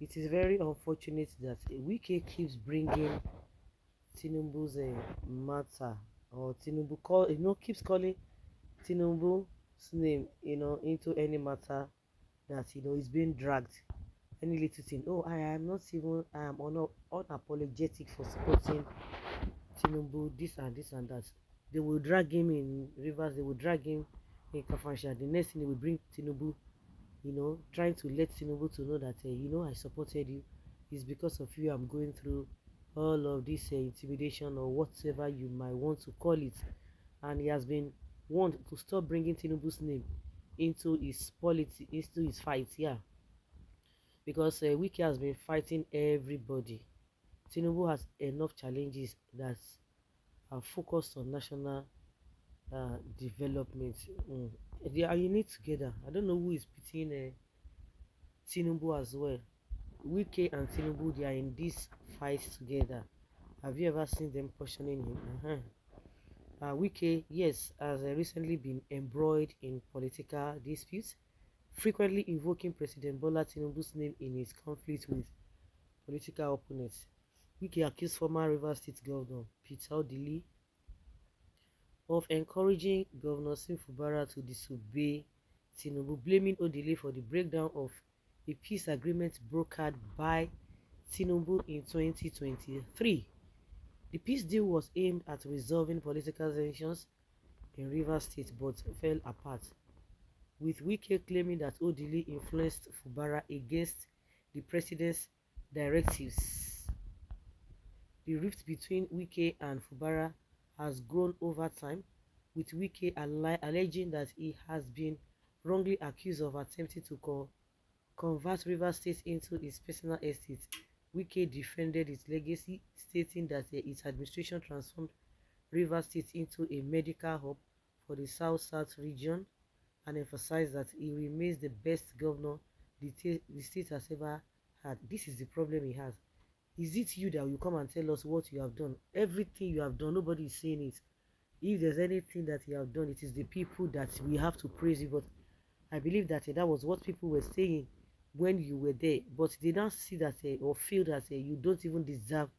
it is very unfortunate that Wike keeps bringing Tinubu's matter, or Tinubu keeps calling Tinubu's name, into any matter that is being dragged. Any little thing. Oh, I am unapologetic for supporting Tinubu, this and this and that. They will drag him in rivers, they will drag him in Kafansha. The next thing they will bring Tinubu, trying to let Tinubu to know that, I supported you. It's because of you I'm going through all of this intimidation, or whatever you might want to call it. And he has been warned to stop bringing Tinubu's name into his politics, into his fight, yeah. Because Wike has been fighting everybody. Tinubu has enough challenges that are focused on national development. They are unique together. I don't know who is between Tinubu as well. Wike and Tinubu, they are in this fight together. Have you ever seen them questioning him? Wike, yes, has recently been embroiled in political disputes, frequently invoking President Bola Tinubu's name in his conflict with political opponents. Wike accused former Rivers State Governor Peter Odili of encouraging Governor Fubara to disobey Tinubu, blaming Odili for the breakdown of a peace agreement brokered by Tinubu in 2023. The peace deal was aimed at resolving political tensions in Rivers State but fell apart, with Wike claiming that Odili influenced Fubara against the president's directives. The rift between Wike and Fubara has grown over time, with Wike alleging that he has been wrongly accused of attempting to convert Rivers State into his personal estate. Wike defended his legacy, stating that his administration transformed Rivers State into a medical hub for the South-South region, and emphasized that he remains the best governor the state has ever had. This is the problem he has. Is it you that will come and tell us what you have done? Everything you have done, nobody is saying it. If there's anything that you have done, it is the people that we have to praise you. But I believe that that was what people were saying when you were there. But they don't see that or feel that you don't even deserve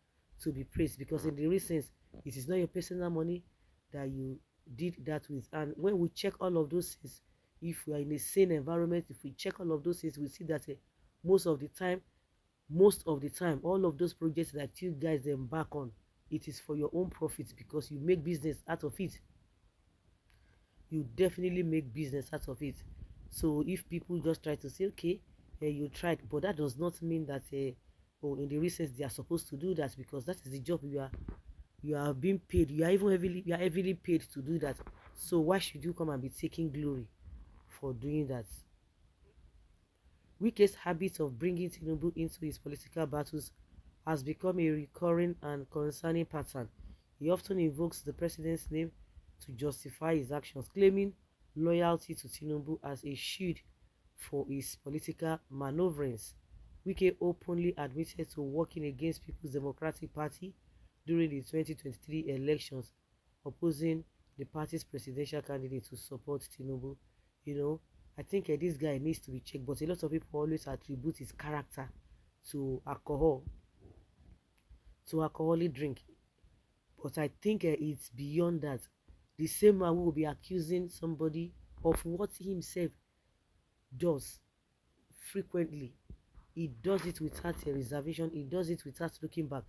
to be praised, because in the recent, it is not your personal money that you did that with. And when we check all of those things, if we are in a sane environment, if we check all of those things, we see that most of the time, all of those projects that you guys embark on, it is for your own profit, because you make business out of it. You definitely make business out of it. So if people just try to say, okay, you tried, but that does not mean that in the recent they are supposed to do that, because that is the job you are being paid. You are heavily paid to do that. So why should you come and be taking glory for doing that? Wike's habit of bringing Tinubu into his political battles has become a recurring and concerning pattern. He often invokes the president's name to justify his actions, claiming loyalty to Tinubu as a shield for his political maneuverings. Wike openly admitted to working against People's Democratic Party during the 2023 elections, opposing the party's presidential candidate to support Tinubu. I think this guy needs to be checked, but a lot of people always attribute his character to alcoholic drink. But I think it's beyond that. The same man who will be accusing somebody of what he himself does frequently. He does it without a reservation. He does it without looking back.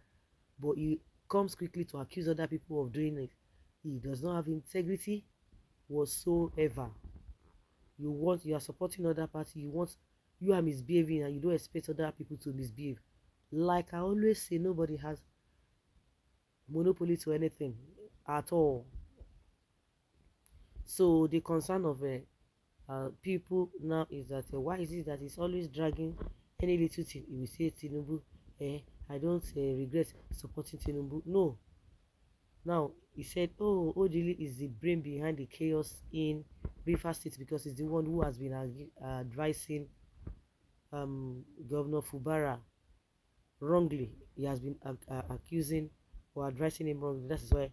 But he comes quickly to accuse other people of doing it. He does not have integrity whatsoever. You are supporting other party. You are misbehaving, and you don't expect other people to misbehave. Like I always say, nobody has monopoly to anything at all. So the concern of people now is that why is it that it's always dragging any little thing? He will say Tinubu, I don't regret supporting Tinubu. No. Now he said, oh, Odili is the brain behind the chaos in Rivers State, because he's the one who has been advising Governor Fubara wrongly. He has been accusing or advising him wrongly. That is why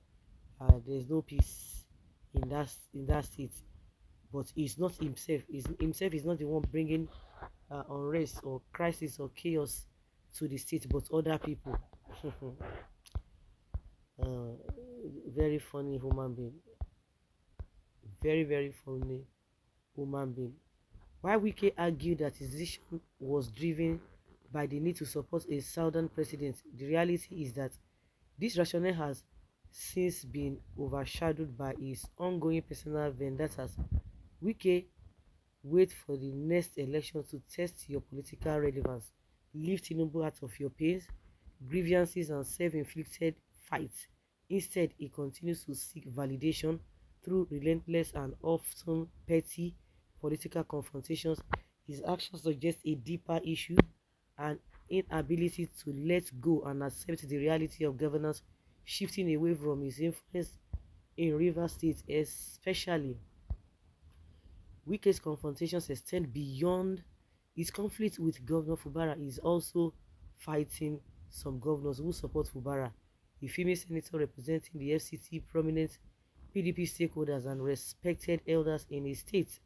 there is no peace in that state. But he's not himself. Himself is not the one bringing unrest or crisis or chaos to the state, but other people. uh, Very funny human being. Very, very funny human being. While Wike argued that his decision was driven by the need to support a southern president, the reality is that this rationale has since been overshadowed by his ongoing personal vendettas. Wike, wait for the next election to test your political relevance. Leave Tinubu out of your pains, grievances, and self-inflicted fights. Instead, he continues to seek validation through relentless and often petty political confrontations. His actions suggest a deeper issue, an inability to let go and accept the reality of governance, shifting away from his influence in Rivers State, especially. Wike's confrontations extend beyond his conflict with Governor Fubara. Is also fighting some governors who support Fubara. A female senator representing the FCT, prominent PDP stakeholders and respected elders in his state.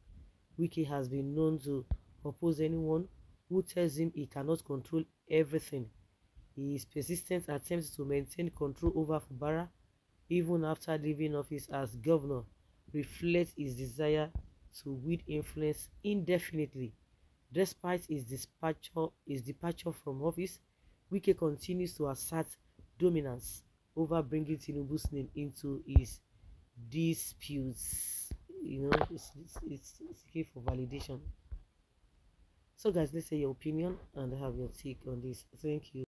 Wike has been known to oppose anyone who tells him he cannot control everything. His persistent attempts to maintain control over Fubara, even after leaving office as governor, reflect his desire to wield influence indefinitely. Despite his departure from office, Wike continues to assert dominance over bringing Tinubu's name into his disputes. It's key for validation. So, guys, let's say your opinion and have your take on this. Thank you.